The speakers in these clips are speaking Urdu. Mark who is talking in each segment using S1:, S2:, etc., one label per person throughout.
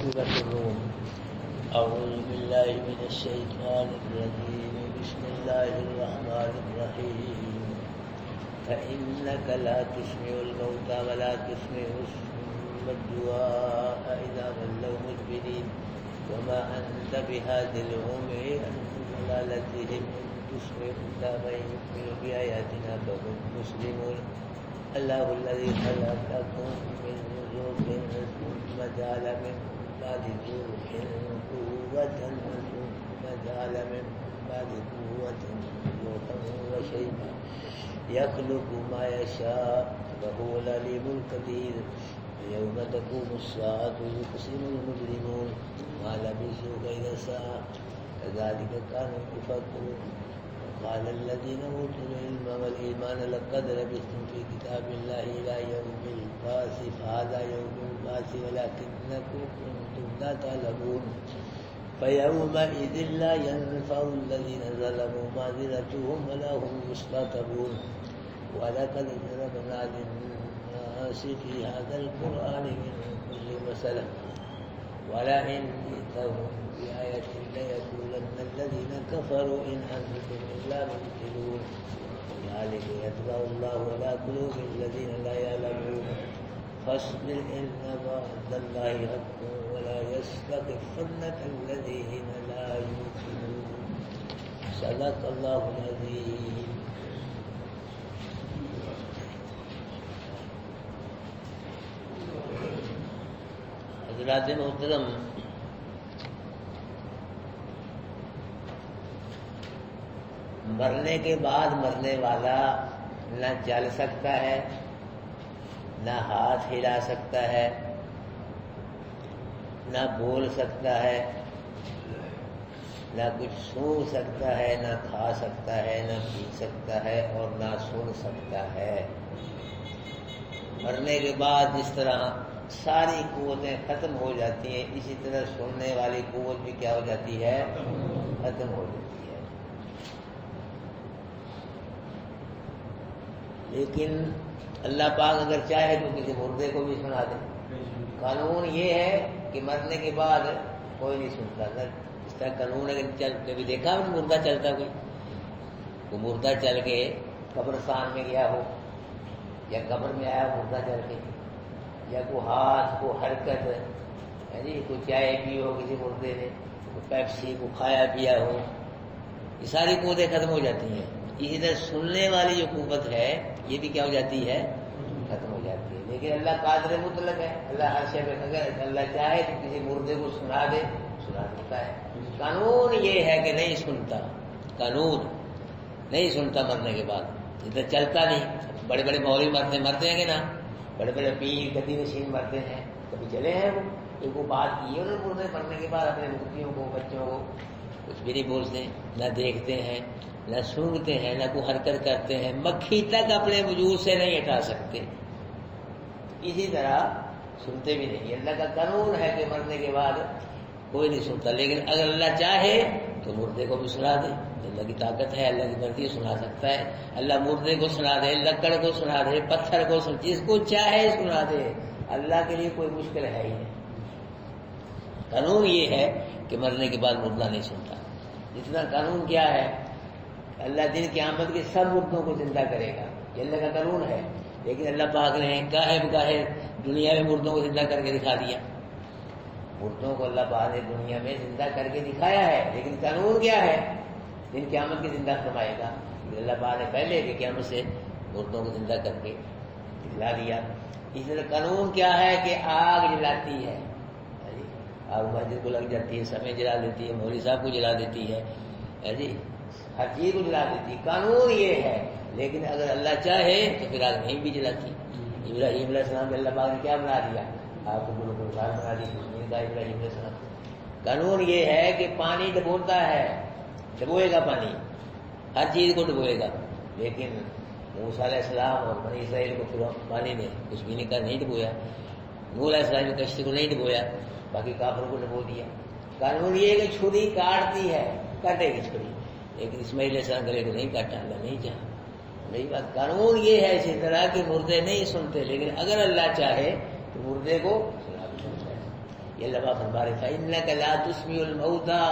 S1: سورة الروم. أعوذ بالله من الشيطان الرجيم. بسم الله الرحمن الرحيم. فإنك لا تسمع الموتى ولا تسمع الصم الدعاء إذا ولوا مدبرين وما أنت بهاد العمي عن ضلالتهم إن تسمع إلا من يؤمن بآياتنا فهم مسلمون. الله الذي خلقكم من ذرة ثم جعل من بعد ذرة قوة ثم جعل من بعد قوة ضعفا وشيبا يخلق ما يشاء وهو العليم القدير. يوم تقوم الساعة يقسم المجرمون ما لبثوا غير ساعة كذلك كانوا يفكرون. وقال الذين أوتوا العلم والإيمان لقد لبثتم في كتاب الله إلى يوم البعث فهذا يوم البعث ولكنكم كنتم لا تعلمون. فيومئذ لا ينفع الذين ظلموا معذرتهم ولا هم يستعتبون. ولقد ضربنا للناس في هذا القرآن من كل مثل ولئن جئتهم بآية ليقولن الذين كفروا إن أنتم إلا مبطلون. ذلك يطبع الله على قلوب الذين لا يعلمون. فاصبر إن وعد الله حق ولا يستخفنك الذين لا يؤمنون. صدق الله العظيم. حضرات محترم، مرنے کے بعد مرنے والا نہ چل سکتا ہے، نہ ہاتھ ہلا سکتا ہے، نہ بول سکتا ہے، نہ کچھ سونگھ سکتا ہے، نہ کھا سکتا ہے، نہ پی سکتا ہے اور نہ سن سکتا ہے۔ مرنے کے بعد جس طرح ساری قوتیں ختم ہو جاتی ہیں، اسی طرح سننے والی قوت بھی کیا ہو جاتی ہے؟ ختم ہو جاتی ہے۔ لیکن اللہ پاک اگر چاہے تو کسی مردے کو بھی سنا دے۔ قانون یہ ہے کہ مرنے کے بعد کوئی نہیں سنتا۔ اس طرح قانون اگر کبھی دیکھا آپ نے مردہ چلتا کوئی مردہ چل کے قبرستان میں گیا ہو یا قبر میں آیا مردہ چل کے، یا کوئی ہاتھ کو حرکت جی کوئی چائے پی ہو کسی مردے نے، کوئی پیپسی کو کھایا پیا ہو، یہ ساری قوتیں ختم ہو جاتی ہیں۔ اسی طرح سننے والی جو قوت ہے یہ بھی کیا ہو جاتی ہے؟ ختم ہو جاتی ہے۔ لیکن اللہ قادر مطلق ہے، اللہ ہر شے میں اگر اللہ چاہے تو کسی مردے کو سنا دے، سنا دیتا ہے۔ قانون یہ ہے کہ نہیں سنتا، قانون نہیں سنتا مرنے کے بعد، ادھر چلتا نہیں۔ بڑے بڑے مولوی مرتے ہیں کہ نا، بڑے بڑے پیر گدی نشین مرتے ہیں، کبھی چلے ہیں وہ کوئی بات کی ہے انہوں نے مرنے کے بعد اپنے مفتیوں کو بچوں کو کچھ بھی نہیں بولتے، نہ دیکھتے ہیں، نہ سونگتے ہیں، نہ کوئی حرکت کرتے ہیں، مکھی تک اپنے وجود سے نہیں ہٹا سکتے۔ اسی طرح سنتے بھی نہیں۔ اللہ کا قانون ہے کہ مرنے کے بعد کوئی نہیں سنتا، لیکن اگر اللہ چاہے تو مردے کو بھی سنا دے۔ اللہ کی طاقت ہے، اللہ کی مرضی سنا سکتا ہے۔ اللہ مردے کو سنا دے، لکڑ کو سنا دے، پتھر کو سنا، جس کو چاہے سنا دے۔ اللہ کے لیے کوئی مشکل ہے ہی نہیں۔ قانون یہ ہے کہ مرنے کے بعد مردہ نہیں سنتا۔ جتنا قانون کیا ہے، اللہ دن قیامت کے سب مردوں کو زندہ کرے گا، یہ اللہ کا قانون ہے۔ لیکن اللہ پاک نے گاہے بگاہے دنیا میں مردوں کو زندہ کر کے دکھا دیا۔ مردوں کو اللہ پاک نے دنیا میں زندہ کر کے دکھایا ہے، لیکن قانون کیا ہے؟ دن قیامت کے زندہ فرمائے گا۔ اللہ پاک نے پہلے کہ قیامت سے مردوں کو زندہ کر کے دکھلا دیا۔ اس طرح قانون کیا ہے کہ آگ جلاتی ہے، آگ مسجد کو لگ جاتی ہے، سمے جلا دیتی ہے، مولوی صاحب کو جلا دیتی ہے جی، ہر چیز کو جلا دیتی ہے۔ قانون یہ ہے، لیکن اگر اللہ چاہے تو پھر آگ نہیں بھی جلاتی۔ ابراہیم علیہ السلام اللہ پاک نے کیا بنا دیا؟ آپ کو بالکل بات بنا دی ابراہیم علیہ السلام۔ قانون یہ ہے کہ پانی ڈبوتا ہے، ڈبوئے گا پانی، ہر چیز کو ڈبوئے گا، لیکن موسیٰ علیہ السلام اور بنی اسرائیل کو پھر پانی نے کچھ بھی نہیں کہا، نہیں ڈبویا۔ نوح علیہ السلام کی کشتی کو نہیں ڈبویا، باقی کافروں کو ڈبو دیا۔ قانون یہ ہے کہ چھری کاٹتی ہے، کاٹے گی چھری، لیکن اسماعیل علیہ السلام کرے کہ نہیں کاٹا، اللہ نہیں چاہا۔ نہیں بات، قانون یہ ہے اسی طرح کہ مردے نہیں سنتے، لیکن اگر اللہ چاہے تو مردے کو سنا بھی سکتا ہے۔ یہ اللہ فرما رہے تھا انک لا تسمیع الموتى،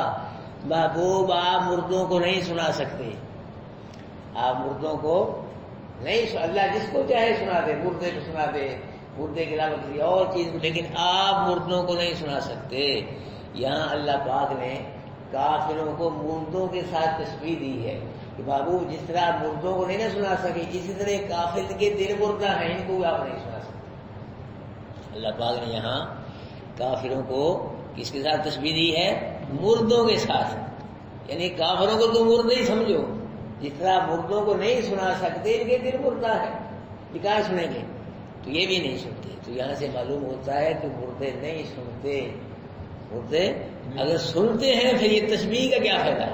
S1: محبوب آپ مردوں کو نہیں سنا سکتے، آپ مردوں کو نہیں، اللہ جس کو چاہے سنا دے، مردے کو سنا دے، مردے کے علاوہ کسی اور چیز کو، لیکن آپ مردوں کو نہیں سنا سکتے۔ یہاں اللہ پاک نے کافروں کو مردوں کے ساتھ تشبیہ دی ہے کہ بابو جس طرح آپ مردوں کو نہیں سنا سکے، اسی طرح کافر کے دل مردہ ہیں، ان کو آپ نہیں سنا سکتے۔ اللہ پاک نے یہاں کافروں کو کس کے ساتھ تشبیہ دی ہے؟ مردوں کے ساتھ، یعنی کافروں کو تو مردے ہی سمجھو، جس طرح مردوں کو نہیں سنا سکتے، ان کے دل مردہ ہے، یہ کہاں سنیں گے؟ تو یہ بھی نہیں سنتے۔ تو یہاں سے معلوم ہوتا ہے کہ مردے نہیں سنتے، مردے اگر سنتے ہیں پھر یہ تشبیہ کا کیا فائدہ؟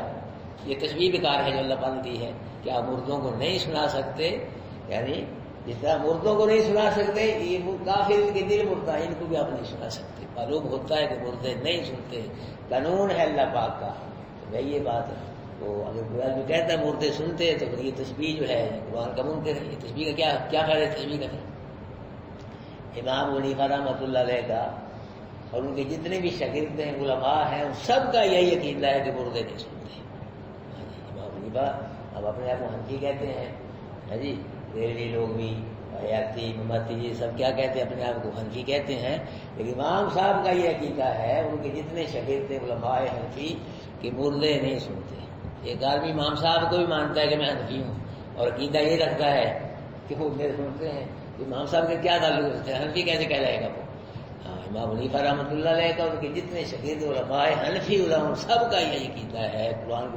S1: یہ تشبیہ بیکار ہے جو اللہ پاک نے دی ہے کہ آپ مردوں کو نہیں سنا سکتے، یعنی جس طرح مردوں کو نہیں سنا سکتے، یہ کافر ان کے دل مردہ ہے، ان کو بھی آپ نہیں سنا سکتے۔ معلوم ہوتا ہے کہ مردے نہیں سنتے، قانون ہے اللہ پاک کا۔ تو بھائی یہ بات ہے، تو اگر کوئی آدمی کہتا ہے مردے سنتے تو پھر یہ تشبیہ جو ہے قرآن کا منکر ہے، یہ تشبیہ کا کیا فائدہ ہے تشبیہ کا؟ امام حنیفہ رحمۃ اللہ علیہ کا اور ان کے جتنے بھی شاگرد ہیں، علماء ہیں، ان سب کا یہی عقیدہ ہے کہ مردے نہیں سنتے۔ امام حنیفہ اب اپنے آپ کو حنفی کہتے ہیں، ہاں جی، ریلی لوگ بھی حیاتی ممتی یہ سب کیا کہتے ہیں؟ اپنے آپ کو حنفی کہتے ہیں، لیکن امام صاحب کا یہ عقیدہ ہے، ان کے جتنے شاگرد علماء حنفی کہ مردے نہیں سنتے۔ ایک آدمی امام صاحب کو بھی مانتا ہے کہ میں حنفی ہوں اور عقیدہ یہ رکھتا ہے کہ مردے سنتے ہیں، امام صاحب کے کیا تعلق ہوتے ہیں؟ حنفی کیسے کہلائے گا وہ؟ ہاں، امام حنیفہ رحمۃ اللہ علیہ کا، ان کے جتنے شاگرد علماء حنفی علماء سب کا یہی عقیدہ ہے قرآن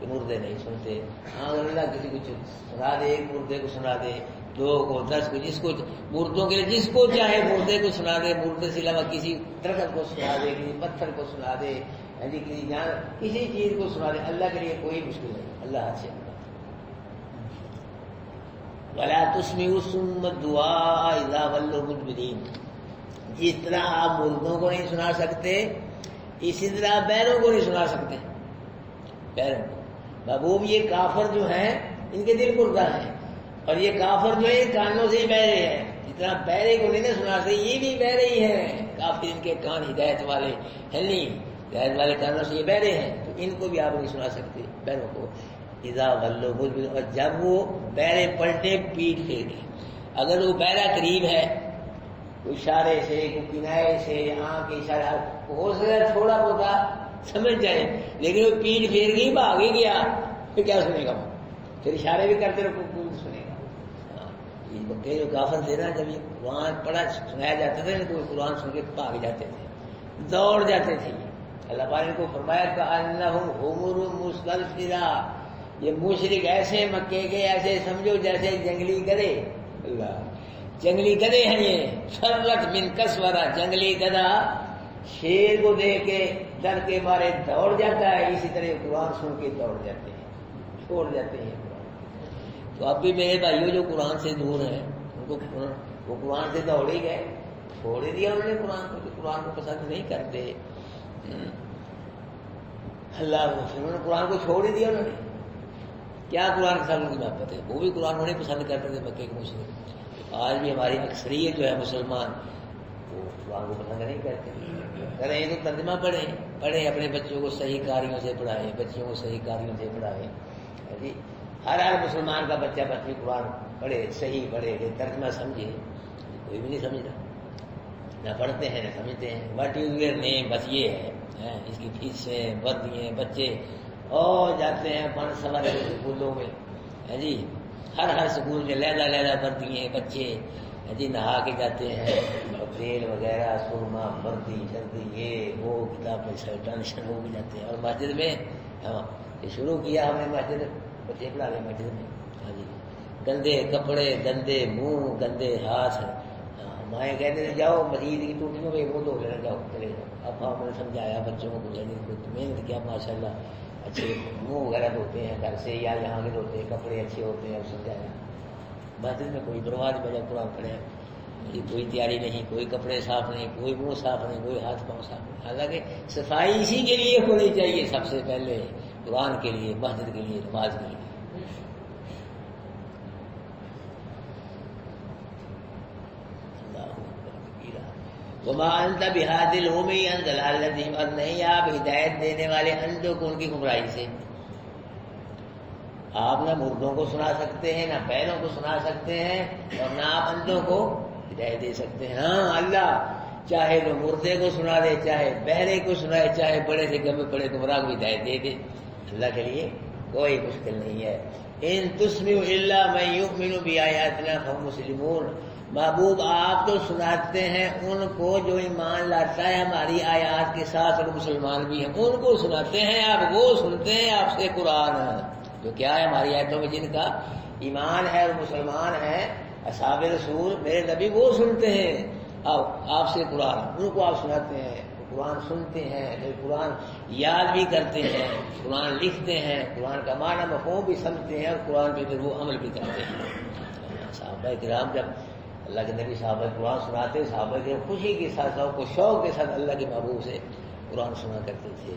S1: کہ مردے نہیں سنتے۔ ہاں، اگر اللہ کسی کو سنا دے، ایک مردے کو سنا دے، 2 کو 10 کو، جس کو مردوں کے لیے جس کو چاہے مردے کو سنا دے، مردے سے علاوہ کسی درخت کو سنا دے، کسی پتھر کو سنا دے، یعنی کسی جان کسی چیز کو سنا دے، اللہ کے لیے کوئی مشکل نہیں، اللہ حد سے وَلَا تُسْمِعُ الصُّمَّ الدُّعَاءَ إِذَا وَلَّوْا مُدْبِرِينَ۔ جس طرح آپ مردوں کو نہیں سنا سکتے، اسی طرح بیروں کو نہیں سنا سکتے، بیروں کو۔ محبوب یہ کافر جو ہیں ان کے دل مردہ ہیں، اور یہ کافر جو ہے کانوں سے ہی بہرے ہیں، جتنا بہرے کو نہیں سنا سکتے، یہ بھی بہرے ہی ہیں۔ کافر ان کے کان ہدایت والے ہیں نہیں، ہدایت والے کانوں سے یہ بہرے ہیں، تو ان کو بھی آپ نہیں سنا سکتے، بہروں کو۔ اذا ولوا مدبرین، اور جب وہ بہرے پلٹے پیٹ پھیر کے، اگر وہ بہرا قریب ہے، کوئی اشارے سے، کوئی کنائے سے، آنکھ کے اشارہ، ہو سکتا ہے تھوڑا بہت سمجھ جائے، لیکن وہ پیٹ پھیر گئی، بھاگ ہی گیا، پھر کیا سنے گا وہ؟ پھر اشارے بھی کرتے رہو، کوئی سنے گا؟ یہ بکے جو کافر تھے نا، جب یہ قرآن پڑھا سنایا جاتا تھا تو قرآن سن کے بھاگ جاتے تھے، دوڑ جاتے تھے۔ اللہ پاک نے کو فرمایا کہ انہم حمر مستنفرہ، یہ مشرک ایسے مکے کے ایسے سمجھو جیسے جنگلی گدھے، اللہ جنگلی گدھے ہیں یہ، فرت من کسورہ، جنگلی گدھا شیر کو دیکھ کے ڈر کے مارے دوڑ جاتا ہے، اسی طرح قرآن سن کے دوڑ جاتے ہیں، چھوڑ جاتے ہیں قرآن۔ تو اب بھی میرے بھائیوں جو قرآن سے دور ہیں، ان کو وہ قرآن سے دوڑ ہی گئے، چھوڑ ہی دیا انہوں نے قرآن کو، کہ قرآن کو پسند نہیں کرتے اللہ کو، پھر انہوں نے قرآن کو چھوڑ ہی دیا۔ انہوں نے کیا قرآن کے ساتھ ان کی محبت ہے؟ وہ بھی قرآن ہونے پسند کرتے تھے مکے کے مشرک۔ آج بھی ہماری اکثریت جو ہے مسلمان، وہ قرآن کو پسند نہیں کرتے۔ کریں تو ترجمہ پڑھیں، اپنے بچوں کو صحیح کاریوں سے پڑھائیں، بچیوں کو صحیح کاریوں سے پڑھائیں جی۔ ہر مسلمان کا بچہ بچی قرآن پڑھے، صحیح پڑھے، ترجمہ سمجھے، کوئی بھی نہیں سمجھتا، نہ پڑھتے ہیں نہ سمجھتے ہیں۔ واٹ از یور نیم، بس یہ ہے، اس کی فیسیں وردیاں، بچے اور جاتے ہیں پن سوار سکولوں میں، ہے جی، ہر سکول میں لیدہ وردیاں، بچے ہے جی، نہا کے جاتے ہیں، اور تیل وغیرہ، سرما، وردی شردی، یہ وہ کتاب میں ٹینشن ہو بھی جاتے ہیں۔ اور مسجد میں یہ شروع کیا ہم نے، مسجد بچے پڑھا رہے مسجد میں، ہاں جی، گندے کپڑے، گندے منہ، گندے ہاتھ، مائیں کہتے ہیں جاؤ مسجد کی ٹوٹیوں میں وہ دھو لینا، جاؤ چلے جاؤ۔ اب ہم نے سمجھایا بچوں کو، محنت کیا ماشاء اللہ، اچھے منہ وغیرہ دھوتے ہیں گھر سے یا یہاں کے دھوتے ہیں، کپڑے اچھے ہوتے ہیں، اب سمجھایا۔ مسجد میں کوئی برباد بجا قرآن پڑھے، کوئی تیاری نہیں، کوئی کپڑے صاف نہیں، کوئی منہ صاف نہیں، کوئی ہاتھ پاؤں صاف نہیں۔ حالانکہ صفائی اسی کے لیے ہونی چاہیے، سب سے پہلے قرآن کے لیے، مسجد کے لیے، نماز کے لیے۔ وما انت بہادی العمی عن ضلالتہم، اور نہیں آپ ہدایت دینے والے اندھوں کو ان کی گمراہی سے۔ آپ نہ مردوں کو سنا سکتے ہیں، نہ بہروں کو سنا سکتے ہیں، اور نہ آپ اندھوں کو ہدایت دے سکتے ہیں۔ ہاں اللہ چاہے تو مردے کو سنا دے، چاہے بہرے کو سنائے، چاہے بڑے سے کم بڑے گمراہ کو ہدایت دے دے، اللہ کے لیے کوئی مشکل نہیں ہے۔ ان تسمع الا من یؤمن بآیاتنا فهم مسلمون، محبوب آپ تو سناتے ہیں ان کو جو ایمان لاتا ہے ہماری آیات کے ساتھ، اور مسلمان بھی ہیں ان کو سناتے ہیں آپ، وہ سنتے ہیں آپ سے قرآن جو کیا ہے ہماری آیتوں میں جن کا ایمان ہے اور مسلمان ہیں، اصحاب رسول میرے نبی، وہ سنتے ہیں آپ سے قرآن، ان کو آپ سناتے ہیں، قرآن سنتے ہیں، قرآن یاد بھی کرتے ہیں، قرآن لکھتے ہیں، قرآن کا معنی مفہوم بھی سمجھتے ہیں، اور قرآن پہ پھر وہ عمل بھی کرتے ہیں۔ صحابہ کرام جب اللہ کے نبی صحابہ قرآن سناتے، صحابہ کے خوشی کے ساتھ کو شوق کے ساتھ اللہ کے محبوب سے قرآن سنا کرتے تھے۔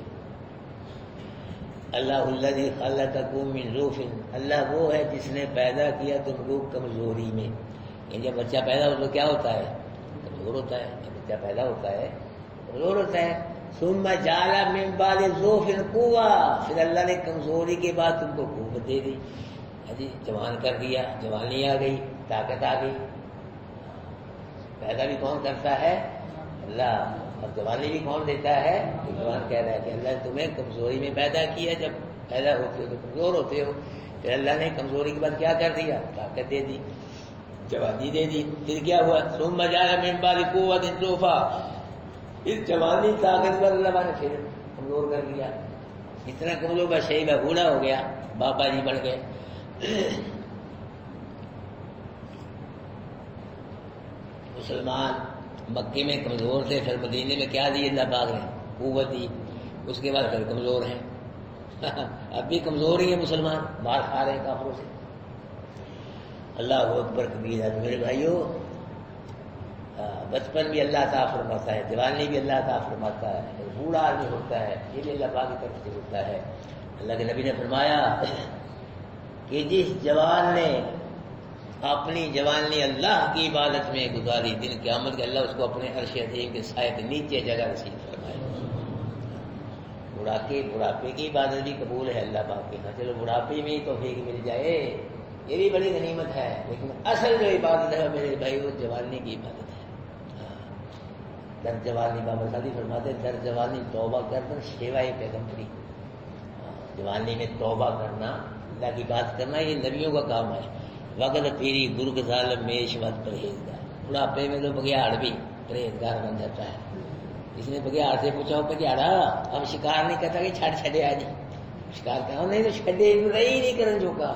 S1: اللہ الذی خلقکم من ضعف، اللہ وہ ہے جس نے پیدا کیا تم کو کمزوری میں، یعنی جب بچہ پیدا ہو تو کیا ہوتا ہے؟ کمزور ہوتا ہے، جب بچہ پیدا ہوتا ہے کمزور ہوتا ہے۔ ثم جعل من بعد ضعف قوة، پھر اللہ نے کمزوری کے بعد تم کو قوت دے دی، جی جوان کر دیا، جوانی آ گئی، طاقت آ گئی۔ پیدا بھی کون کرتا ہے؟ اللہ، اور جوانی بھی کون دیتا ہے؟ جوان کہہ رہا ہے کہ اللہ نے تمہیں کمزوری میں پیدا کیا، جب پیدا ہوتے ہو تو کمزور ہوتے ہو، پھر اللہ نے کمزوری کے بعد کیا کر دیا؟ طاقت دے دی، جوانی دے دی۔ پھر کیا ہوا؟ ثم جعل من بعد قوة ضعفا، اس جوانی طاقت پر اللہ نے پھر کمزور کر دیا، اتنا کمزور بس شیبہ بوڑھا ہو گیا، بابا جی بن گئے۔ مسلمان مکے میں کمزور تھے، پھر مدینے میں کیا دی اللہ پاک نے؟ قوت دی، اس کے بعد پھر کمزور ہیں۔ اب بھی کمزور ہی ہیں مسلمان، مار کھا رہے ہیں کافروں سے۔ اللہ اکبر کبیرہ۔ میرے بھائیو، بچپن بھی اللہ عطا فرماتا ہے، جوانی بھی اللہ عطا فرماتا ہے، بوڑھا آدمی ہوتا ہے یہ بھی اللہ پاک کی طرف سے ہوتا ہے۔ اللہ کے نبی نے فرمایا کہ جس جوان نے اپنی جوانی اللہ کی عبادت میں گزاری، دن قیامت کے اللہ اس کو اپنے عرش عظیم کے سائے کے نیچے جگہ نصیب فرمائے۔ بڑھاپے کی عبادت بھی قبول ہے اللہ پاک کے ہاں، چلو بڑھاپے میں ہی توفیق مل جائے یہ بھی بڑی غنیمت ہے، لیکن اصل جو عبادت ہے میرے بھائی وہ جوانی کی عبادت ہے۔ در جوانی بابا شادی فرماتے ہیں، در جوانی توبہ کر شیوائے پیغمبری، جوانی میں توبہ کرنا، اللہ کی بات کرنا، یہ نبیوں کا کام ہے۔ وقت پیری گرگ ظالم میش وقت پرہیزگار، بڑھاپے میں تو بگیاڑ بھی پرہیزگار بن جاتا ہے۔ اس نے بگیاڑ سے پوچھا بگیاڑا ہم شکار نہیں کرتا کہ چھڑے آ جی، شکار کہا نہیں تو چھڈے رہی نہیں کرن جو کا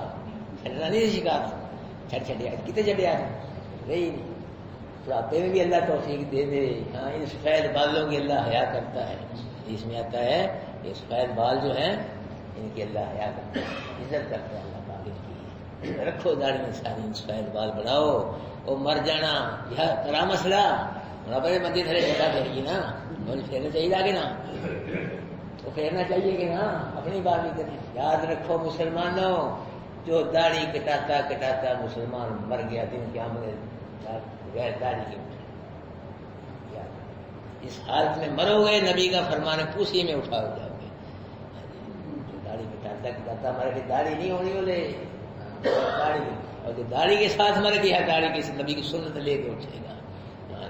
S1: چھڑنا نہیں شکار چھڑے آ کتنے چھڈے آ رہی نہیں۔ بڑھاپے میں بھی اللہ توفیق دے دے۔ ہاں ان سفید بالوں کی اللہ حیا کرتا ہے، اس میں آتا ہے یہ سفید بال جو ہیں ان کی اللہ حیا کرتا ہے، عزت کرتا ہے اللہ پاک ان کی۔ رکھو داڑھی میں ساری سفید بال بناؤ، وہ مر جانا یہ کرا مسئلہ بڑے مندر تھرے پیدا کرے گی نا، اور پھیرنا چاہیے آگے نا، تو پھیرنا چاہیے کہ نا اپنی بات بھی کریں۔ یاد رکھو مسلمانوں، جو داڑھی کٹاتا کٹاتا مسلمان مر گیا، دن قیامت بغیر داڑھی کے اس حالت میں مرو گے، نبی کا فرمان ہے اسی میں اٹھا ہو جاؤ گے۔ جو داڑھی کٹاتا کٹاتا مر کے داڑھی نہیں ہونی بولے داڑھی، اور جو داڑھی کے ساتھ مر گیا داڑھی کے نبی کی سنت لے کے اٹھے گا،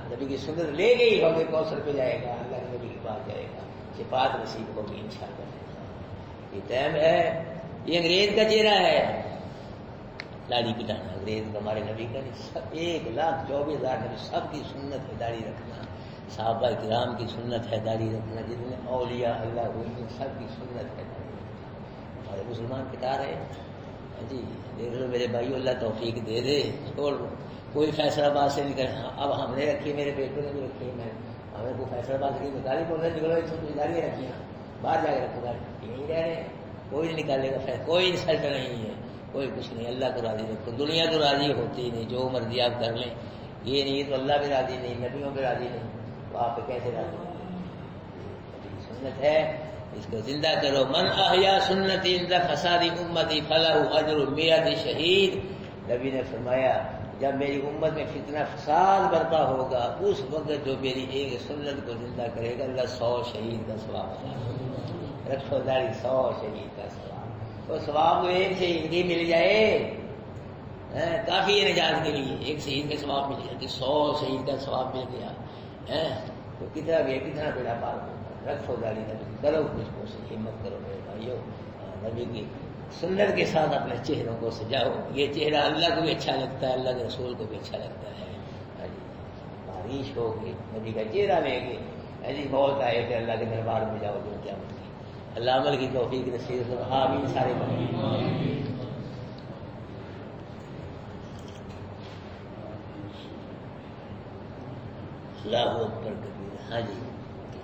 S1: نبی کی سنت لے کے ہی ہوگے کوثر پہ جائے گا، اللہ کے نبی کے پاس جائے گا، شفاعت نصیب ہوگی انشاءاللہ۔ یہ ٹائم ہے، یہ انگریز کا چہرہ ہے داڑھی کٹانا، انگریز کا ہمارے نبی کا نہیں۔ 1,24,000 نبی سب کی سنت ہے داڑھی رکھنا، صحابہ کرام کی سنت ہے داڑھی رکھنا، جتنے اولیاء اللہ ہوئی سب کی سنت ہے داڑھی رکھنا۔ ہمارے مسلمان کٹا رہے جی، دیکھ لو میرے بھائی، اللہ توفیق دے دے، چھوڑ کوئی فیصلہ بات سے نہیں کرنا۔ اب ہم نے رکھی، میرے بیٹوں نے بھی رکھی، میں ہمیں کوئی فیصلہ بات کی گاڑی بول رہے نکلو داڑیاں رکھی ہیں، باہر جا کے رکھو گاڑی، یہیں رہ رہے ہیں، کوئی نہیں نکالے گا فیصلہ، کوئی انسلٹ نہیں ہے، کوئی کچھ نہیں، اللہ کو راضی رکھو۔ دنیا تو راضی ہوتی نہیں، جو مرضی آپ کر لیں، یہ نہیں تو اللہ بھی راضی نہیں، نبیوں پہ راضی نہیں، تو آپ پہ کیسے راضی؟ سنت ہے، اس کو زندہ کرو۔ من احیا سنتی عند فساد امتی فلہ اجر 100 شہید، نبی نے فرمایا جب میری امت میں فتنہ فساد برپا ہوگا اس وقت جو میری ایک سنت کو زندہ کرے گا اللہ 100 شہید کا ثواب رکھو داری 100 شہید کا ثواب. تو ثواب تو ایک شہید کی مل جائے کافی ہے نجات کے لیے. ایک شہید کا ثواب مل جائے 100 شہید کا ثواب مل گیا تو کتنا بھی کتنا بیڑا پار ہوگا. رکھو داری نبی کرو کچھ کو سے ہمت کرو میرے بھائیو. نبی کی سنت کے ساتھ اپنے چہروں کو سجاؤ. یہ چہرہ اللہ کو بھی اچھا لگتا ہے, اللہ کے رسول کو بھی اچھا لگتا ہے. بارش ہوگی نبی کا چہرہ لے گے ایسی بہت آئے کہ اللہ کے دربار میں جاؤ جو کیا ملے. اللہ عمل کی توفیق نصیب کرو. آمین سارے بھائی. اللہ اکبر کبیر. ہاں جی,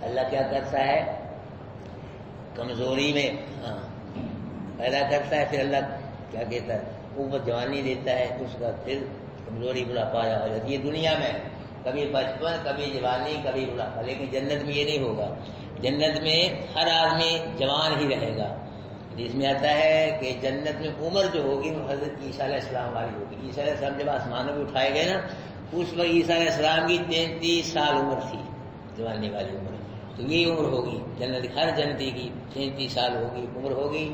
S1: اللہ کیا کرتا ہے کمزوری میں پیدا کرتا ہے, پھر اللہ کیا کہتا ہے قوت جوانی دیتا ہے تو اس کا پھر کمزوری بڑھاپا آ جاتی ہے. یہ دنیا میں کبھی بچپن کبھی جوانی کبھی بڑھاپا, لیکن جنت میں یہ نہیں ہوگا. جنت میں ہر آدمی جوان ہی رہے گا. جس میں آتا ہے کہ جنت میں عمر جو ہوگی وہ حضرت عیسیٰ علیہ السلام والی ہوگی. عیسیٰ علیہ السلام جب آسمانوں میں اٹھائے گئے نا اس وقت عیسیٰ علیہ السلام کی 33 سال عمر تھی, جوانی والی عمر. تو یہ عمر ہوگی جنت, ہر جنتی کی 33 سال ہوگی عمر ہوگی.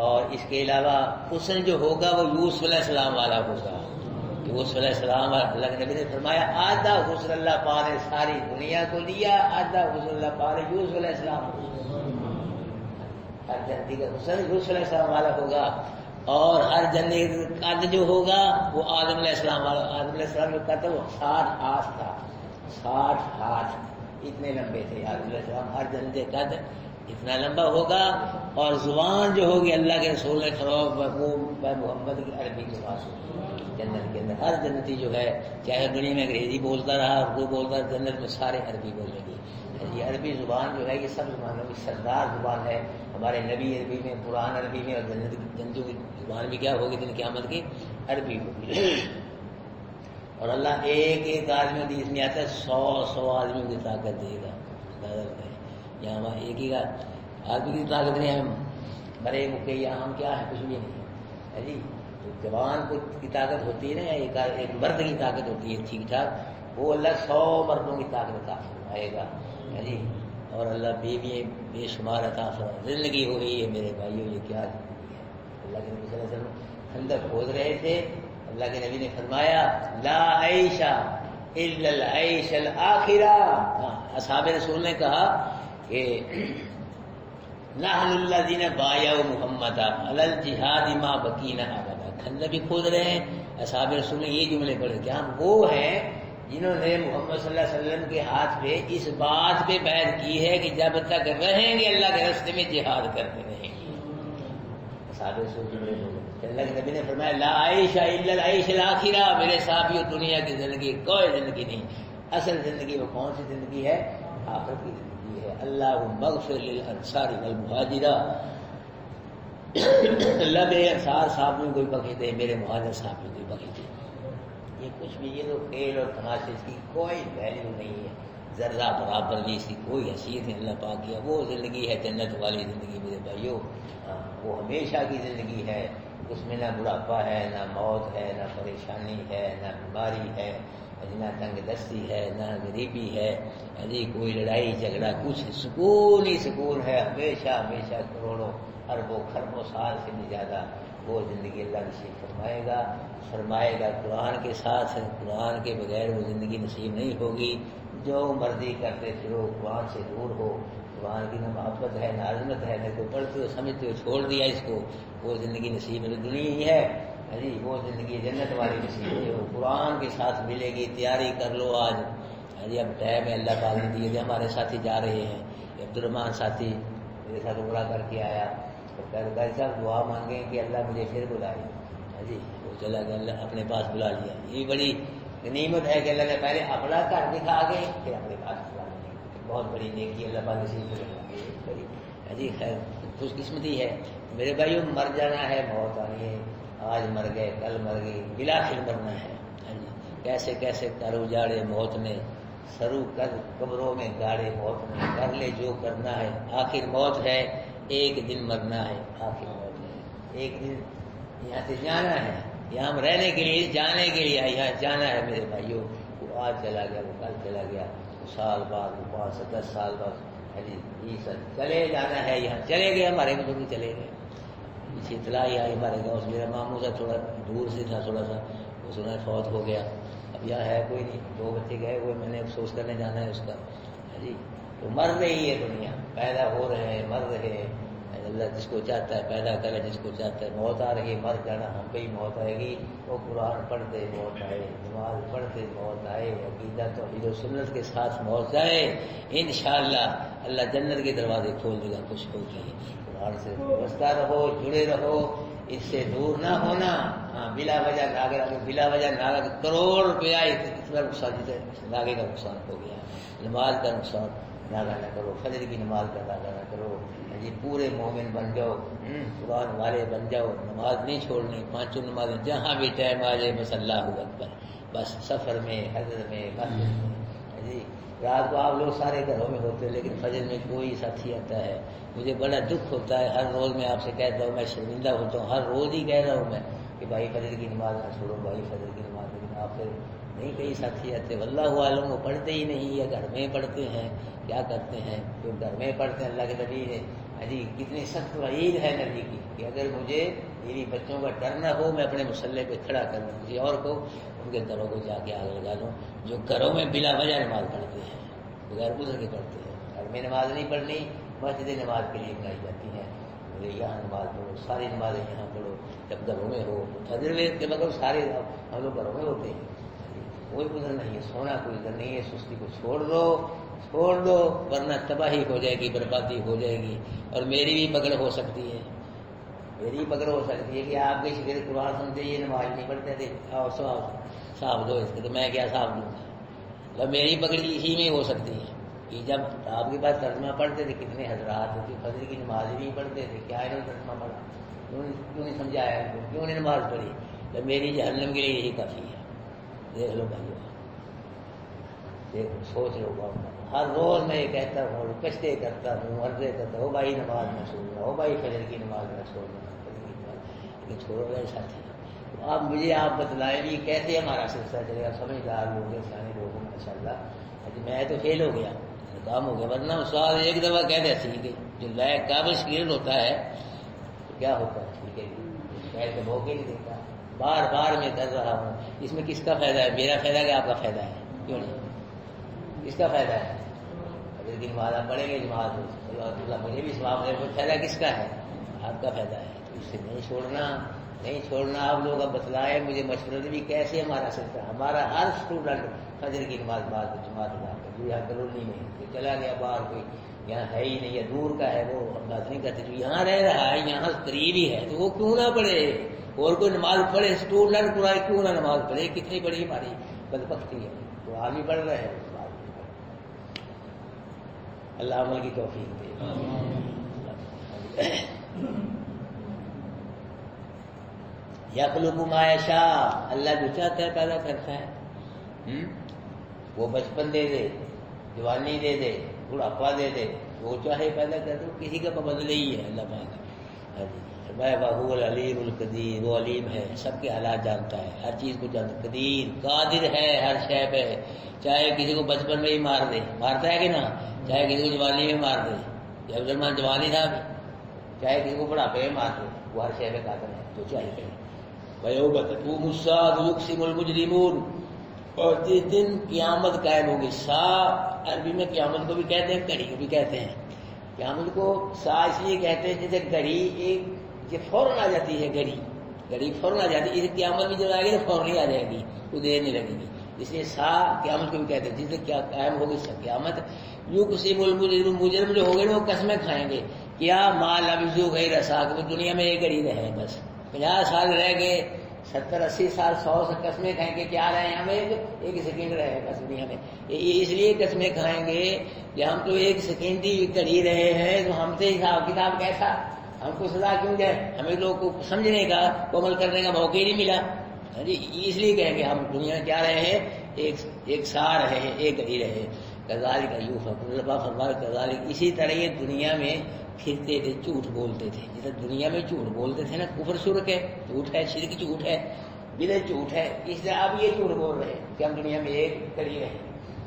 S1: اور اس کے علاوہ حسن جو ہوگا وہ یوسف علیہ السلام والا ہوگا. یوسف علیہ السلام اللہ کے نبی نے فرمایا آدھا حسن اللہ پاک نے ساری دنیا کو دیا, آدھا حسن اللہ پاک نے یوسف علیہ السلام. ہر جنتی کا حسن یوسف علیہ السلام والا ہوگا. اور ہر جنتی کا قد جو ہوگا وہ آدم علیہ السلام والا. آدم علیہ السلام جو قد وہ 60 ہاتھ تھا, 60 ہاتھ اتنے لمبے تھے آدم علیہ السلام. ہر جنتی کا قد اتنا لمبا ہوگا. اور زبان جو ہوگی اللہ کے رسول نے محمد کی عربی زبان جنت کے اندر. ہر جنتی جو ہے چاہے دنیا میں انگریزی بولتا رہا اردو بولتا رہا, جنت میں سارے عربی بولیں گے. یہ عربی زبان جو ہے یہ سب زبانوں کی سردار زبان ہے. ہمارے نبی عربی میں, قرآن عربی میں, اور جنتوں کی زبان بھی کیا ہوگی دن قیامت کی عربی ہوگی. اور اللہ ایک ایک آدمی حدیث میں آتا ہے 100 آدمیوں کی طاقت دے گا. یہاں ہمارا ایک ہی آدمی کی طاقت نہیں ہے, بڑے مکے یہاں ہم کیا ہے کچھ بھی نہیں ہے جی. جوان کو کی طاقت ہوتی ہے نا, ایک مرد کی طاقت ہوتی ہے ٹھیک ٹھاک, وہ اللہ 100 مردوں کی طاقت عطا فرمائے گا جی. اور اللہ بیوی بے شمار عطا فرمائے. زندگی ہو رہی ہے میرے بھائیوں, یہ کیا زندگی ہے. اللہ کے نبی صلی اللہ علیہ وسلم خندق کھود رہے تھے, اللہ کے نبی نے فرمایا لا عیش الا العیش الاخرہ. اصحاب رسول نے کہا کہ نحن الذین بایعوا محمد علی الجہاد ما بقینا ابدا. خندق بھی کھود رہے ہیں اصحاب رسول نے یہ جملے پڑھے کہ ہم وہ ہیں جنہوں نے محمد صلی اللہ علیہ وسلم کے ہاتھ پہ اس بات پہ بیعت کی ہے کہ جب تک رہیں گے اللہ کے راستے میں جہاد کرتے رہیں گے. اصحاب رسول جملے بولے, اللہ کے نبی نے فرمایا لا عیش الا العیش الاخرہ. میرے صحابیو دنیا کی زندگی کوئی زندگی نہیں, اصل زندگی وہ کون سی زندگی ہے, آخرت کی زندگی. اللہ مغفر للانصار والمہاجرہ. اللہ میرے انصار صاحب نے کوئی بخش دے, میرے مہاجر صاحب نے کوئی بخش دے. یہ کچھ بھی, یہ تو کھیل اور تماشے کی کوئی ویلیو نہیں ہے, ذرہ برابر بھی اس کی کوئی حیثیت نہیں. اللہ پاک کیا وہ زندگی ہے جنت والی زندگی میرے بھائیو. وہ ہمیشہ کی زندگی ہے, اس میں نہ بڑھاپا ہے, نہ موت ہے, نہ پریشانی ہے, نہ بیماری ہے, نہ تنگ دستی ہے, نہ غریبی ہے جی, کوئی لڑائی جھگڑا کچھ, سکون ہی سکون ہے ہمیشہ ہمیشہ. کروڑوں اربوں خربوں سال سے بھی زیادہ وہ زندگی اللہ نصیب فرمائے گا. قرآن کے ساتھ, قرآن کے بغیر وہ زندگی نصیب نہیں ہوگی. جو مرضی کرتے پھرو, قرآن سے دور ہو. قرآن کی نہ محبت ہے نہ عظمت ہے, نہ کوئی پڑھتے ہو سمجھتے ہو چھوڑ دیا اس کو, وہ زندگی نصیب ہے دنیا ہی ہے جی. وہ زندگی جنت والی نصیب ہے جو قرآن کے ساتھ ملے گی. تیاری کر لو آج جی, اب ٹائم ہے اللہ تعالیٰ نے دیے تھے. ہمارے ساتھی جا رہے ہیں, عبد الرحمان ساتھی میرے ساتھ عمرہ کر کے آیا, بھائی صاحب دعا مانگیں کہ اللہ مجھے پھر بلائے جی. وہ چلا گیا, اللہ اپنے پاس بلا لیا. یہ بڑی غنیمت ہے کہ اللہ نے پہلے اپنا گھر دکھا کے پھر اپنے پاس بلا لیا. بہت بڑی نیکی اللہ پاک نصیب کرے جی. خیر خوش قسمتی ہے میرے بھائیوں. مر جانا ہے, موت آنی ہے. آج مر گئے کل مر گئی, بلاخر مرنا ہے جی. کیسے کیسے کر اجاڑے موت نے, سرو کر قبروں میں گاڑے موت نے. کر لے جو کرنا ہے, آخر موت ہے, ایک دن مرنا ہے. آخر موت ہے, ایک دن یہاں سے جانا ہے, یہاں ہم رہنے کے لیے جانے کے لیے یہاں جانا ہے میرے بھائیوں. وہ آج چلا گیا, وہ کل چلا گیا, وہ سال بعد, وہ 5 سے 10 سال بعد, 20 چلے جانا ہے. یہاں چلے گئے, ہمارے بزرگ چلے گئے. پیچھے اطلاع آئی ہمارے گاؤں سے, میرا ماموں تھا تھوڑا دور سے تھا تھوڑا سا, وہ سنا فوت ہو گیا. اب یہاں ہے کوئی نہیں, 2 بچے گئے ہوئے, میں نے افسوس کرنے جانا ہے اس کا. جی تو مر رہی ہے دنیا, پیدا ہو رہے ہیں, مر رہے ہیں. اللہ جس کو چاہتا ہے پیدا کرے, جس کو چاہتا ہے. موت آ رہی ہے, مر جانا, ہم پہ ہی موت آئے گی. وہ قرآن پڑھتے موت آئے, نماز پڑھتے موت آئے, عقیدہ توحید و سنت کے ساتھ موت جائے, انشاءاللہ اللہ جنت کے دروازے کھول دے گا. خوش ہو کے قرآن سے وابستہ رہو, جڑے رہو, اس سے دور نہ ہونا. ہاں بلا وجہ ناگے, بلا وجہ ناگا, کروڑ روپیہ اتنا نقصان, ناگے کا نقصان ہو گیا. نماز کا نقصان ناگا نہ کرو, فجر کی نماز کا ناگا نہ کرو. جی پورے مومن بن جاؤ, قرآن والے بن جاؤ, نماز نہیں چھوڑنی, 5 نمازیں جہاں بھی ٹائم آ جائے, بس اللہ اکبر. بس سفر میں, حضر میں, مسجد میں. جی رات کو آپ لوگ سارے گھروں میں ہوتے, لیکن فجر میں کوئی ساتھی آتا ہے. مجھے بڑا دکھ ہوتا ہے, ہر روز میں آپ سے کہتا ہوں, میں شرمندہ ہوتا ہوں, ہر روز ہی کہہ رہا ہوں میں کہ بھائی فجر کی نماز نہ چھوڑو, بھائی فجر کی نماز. لیکن آپ پھر نہیں, کئی ساتھی آتے, واللہ عالم وہ پڑھتے ہی نہیں, یا گھر میں پڑھتے ہیں, کیا کرتے ہیں. جو گھر میں پڑھتے ہیں, اللہ کے نبی نے جی کتنی سخت وعید ہے نبی کی کہ اگر مجھے میری بچوں کا ڈر نہ ہو, میں اپنے مسلح پہ کھڑا کر دوں کسی اور کو, ان کے گھروں کو جا کے آگ لگا دوں جو گھروں میں بلا وجہ نماز پڑھتے ہیں, بغیر گزر کے پڑھتے ہیں. گھر میں نماز نہیں پڑھنی, مسجد نماز کے لیے بنائی جاتی ہیں. مجھے یہاں نماز پڑھو, ساری نمازیں یہاں پڑھو. جب گھروں میں ہو فجر کے مطلب سارے ہم لوگ گھروں میں ہوتے ہیں, کوئی گزر نہیں ہے, سونا کوئی گزر نہیں ہے. سستی کو چھوڑ دو ورنہ تباہی ہو جائے گی, بربادی ہو جائے گی. اور میری بھی پکڑ ہو سکتی ہے, میری بھی پکڑ ہو سکتی ہے کہ آپ کے شکر قرآن سنتے, یہ نماز نہیں پڑھتے تھے, اور صاحب دو اس کے, تو میں کیا صاحب دوں گا. میری پکڑ اسی میں ہو سکتی ہے کہ جب آپ کے پاس ترجمہ پڑھتے تھے, کتنے حضرات ہوتے, فجر کی نماز بھی پڑھتے تھے, کیا انہوں نے ترجمہ پڑھا, کیوں نہیں سمجھایا, کیوں نہیں نماز پڑھی. تو میری جہنم کے لیے یہی کافی ہے. دیکھ لو بھائی, دیکھو, سوچ لو. ہر روز میں یہ کہتا ہوں, کشتے کرتا ہوں, عرضے کرتا ہوں, بھائی نماز نہ چھوڑنا, ہو بھائی فجر کی نماز نہ چھوڑنا, لیکن چھوڑو گئے ساتھی. آپ مجھے آپ بتلائیں گے کیسے ہمارا سلسلہ چلے گا. سمجھدار لوگ ہیں, سیانے لوگ ہیں ماشاء اللہ. میں تو فیل ہو گیا, کام ہو گیا, ورنہ استاد ایک دفعہ کہہ دے ٹھیک ہے. جو لائق قابل شکیل ہوتا ہے تو کیا ہوتا ہے, ٹھیک ہے, کہہ کے موقع نہیں دیتا. بار بار میں کر رہا ہوں, اس میں کس کا فائدہ ہے, میرا فائدہ کہ آپ کا فائدہ ہے, کیوں نہیں, کس کا فائدہ ہے. اگر کی نماز آپ پڑھیں گے, نماز مجھے بھی ثواب ہے, فائدہ کس کا ہے, آپ کا فائدہ ہے. اس سے نہیں چھوڑنا. آپ لوگ اب بتلائیں مجھے مشورہ بھی کیسے ہمارا سلسلہ. ہمارا ہر اسٹوڈنٹ فجر کی نماز بعد جماعت ادا کر, جو یہاں کالونی میں چلا گیا باہر, کوئی یہاں ہے ہی نہیں یا دور کا ہے, وہ ہم بات نہیں کرتے. جو یہاں رہ رہا ہے, یہاں قریب ہی ہے, تو وہ کیوں نہ پڑھے, اور کوئی نماز پڑھے. اسٹوڈنٹ پورا کیوں نہ نماز پڑھے. کتنی بڑی ہماری بدبختی ہے. تو آدمی پڑھ رہے ہیں, اللہ عمل کی توفیق دے. یخلق ما یشاء, اللہ جو چاہتا ہے پیدا کرتا ہے. وہ بچپن دے دے, جوانی دے دے, بڑھاپا دے دے, وہ چاہے پیدا کر دے, کسی کا بدلے ہی ہے اللہ پاک. وہ العلیم القدیر, وہ علیم ہے, سب کے حالات جانتا ہے, ہر چیز کو جانتا, قدیر قادر ہے ہر شے پہ. چاہے کسی کو بچپن میں ہی مار دے, مارتا ہے کہ نا, چاہے کسی کو جوانی میں مار دے, یا عبدالرحمان جوانی تھا, چاہے کسی کو بڑھاپے میں مار دے, وہ ہر شے پہ قادر ہے, تو چاہے کرے. وَيَوْمَ السَّاعَةُ يُقْسِمُ الْمُجْرِمُونَ, اور جس دن قیامت قائم ہوگی. سا عربی میں قیامت کو بھی کہتے ہیں, گھڑی کو بھی کہتے ہیں. قیامت کو سا اس لیے کہتے ہیں جیسے گھڑی ایک فوراً آ جاتی ہے, گھڑی فوراً آ جاتی ہے. اس قیامت بھی جب آئے گی تو فوراً ہی آ جائے گی, کوئی دیر نہیں لگے گی. اس لیے سا قیامت کو بھی کہتے ہیں جس دن کیا قائم ہوگی قیامت. یقسم المجرم, مجرم جو ہوگے نا وہ قسمیں کھائیں گے. کیا مال لبثوا غیر ساعۃ, دنیا میں ایک گھڑی رہے, بس 50 سال رہ گئے, 70-80 سال, 100 سے قسمیں کھائیں گے. کیا رہے ہیں, ہم ایک سیکنڈ رہے بس دنیا میں. اس لیے قسمیں کھائیں گے کہ ہم تو ایک سیکنڈ ہی کری رہے ہیں, تو ہم سے حساب کتاب کیسا, ہم کو سزا کیوں جائے. ہمیں لوگ کو سمجھنے کا, عمل کرنے کا موقع ہی نہیں ملا. اس لیے کہیں گے ہم دنیا کیا رہے ہیں, ایک سا رہے ہیں, ایک گھڑی رہے. کذالک یؤفکون, اللہ فرمائے کذالک, اسی طرح یہ دنیا میں پھرتے تھے, جھوٹ بولتے تھے. جیسے دنیا میں جھوٹ بولتے تھے نا, کفر شرک ہے, جھوٹ ہے, شرک جھوٹ ہے, بدعت جھوٹ ہے، اس لیے اب یہ جھوٹ بول رہے ہیں کہ ہم دنیا میں ایک کری رہے،